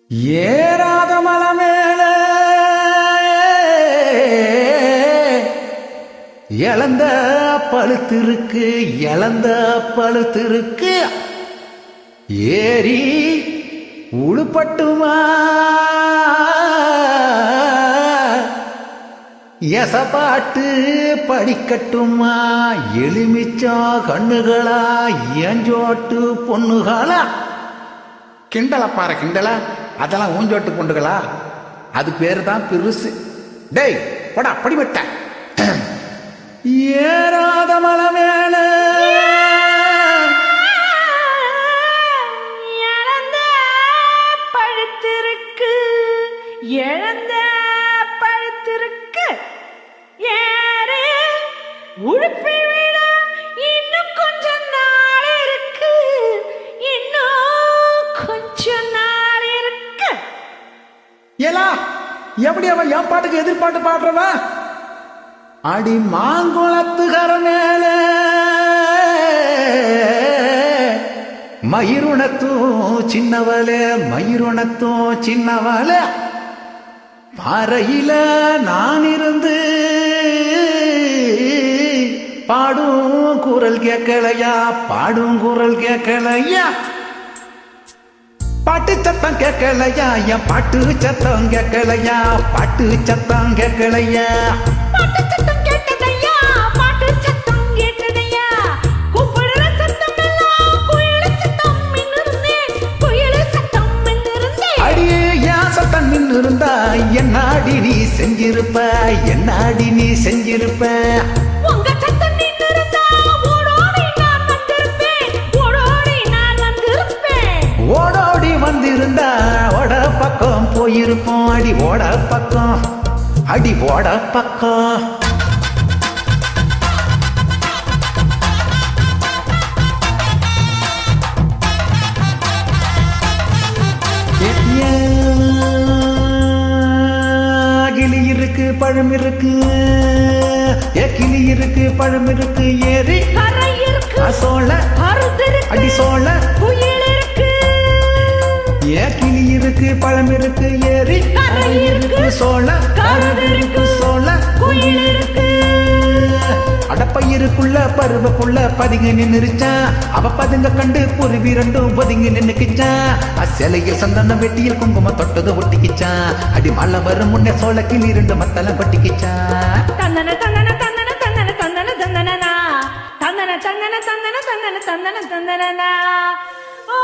ஏறாத மலை மேல இழந்த பழுத்திருக்கு, இழந்த பழுத்திருக்கு. ஏறி உழுப்பட்டுமா எசப்பாட்டு படிக்கட்டுமா? எலுமிச்சா கண்ணுகளா ஏஞ்சோட்டு பொண்ணுகளா? கிண்டலா பாரு கிண்டலா, அதெல்லாம் ஊஞ்சோட்டு பொண்ணுகளா? அது பேரு தான் பெருசு. டேய் போடா படிவிட்ட. ஏறாத மலை மேல இழந்த பழுத்திருக்கு, இழந்த பழுத்திருக்கு. ஏறு உழுப்பி விட இன்னும் கொஞ்ச நாள் இருக்கு, இன்னும் கொஞ்ச நாள் இருக்கு. ஏலா எப்படி அவன் என் பாட்டுக்கு எதிர்பாட்டு பாடுறவன்? அடி மாங்குளத்துகர மேல மயிருணத்தும் சின்னவளே, மயிருணத்தும் சின்னவளே. பாறையில நான் இருந்து பாடும் குரல் கேட்கலையா, பாடும் குரல் கேட்கலையா? பாட்டு சத்தம் கேட்கலையா, என் பாட்டு சத்தம் கேட்கலையா, பாட்டு சத்தம் கேட்கலையா? பாட்டு சத்தம் கேட்டதையா, பாட்டு சத்தம் கேட்டதையா. கூப்பிடுற சத்தம் எல்லாம் குயிலு சத்தம் மின்னிருந்தே, குயிலு சத்தம் மின்னிருந்தே. அடியே என் சத்தம் நின்று இருந்தா என்னாடி நீ செஞ்சிருப்ப, என்னாடி நீ செஞ்சிருப்ப? உங்க சத்தம் நின்னிருந்தா ஓடோடி நான் வந்திருப்பேன், ஓடோடி நான் வந்திருப்பேன். ஓடோடி வந்திருந்தா ஓட பக்கம் போயிருப்போம். அடி ஓட பக்கம், அடி ஓட பக்கம். கிளி இருக்கு பழம் இருக்கு, கிளி இருக்கு பழம் இருக்கு. ஏறி கரை இருக்கு, சோழ அறுது இருக்கு, அடி சோழ குயில் இருக்கு. கிளி இருக்கு பழம் இருக்கு. ஏறி கரை இருக்கு, சோழ கருது இருக்கு, சோழ குயில் இருக்கு. அடப்பயிருக்குள்ள பருவக்குள்ள பதுங்கி நின்னுருச்சான். அவ பதுங்க கண்டு பொறுவி ரெண்டும் பதுங்கி நின்னுக்குச்சான். அச்சலையில் சந்தனம் வெட்டியில் குங்குமம் தொட்டது ஒட்டிக்கிச்சான். அடி மழை வரும் முன்னே சோழ கிளி ரெண்டு மத்தலம் பட்டிக்கிச்சான். தந்தன தந்தன தந்தன தந்தன தந்தன தந்தனனா, தந்தன தந்தன தந்தன தந்தன தந்தன தந்தனனா. ஓ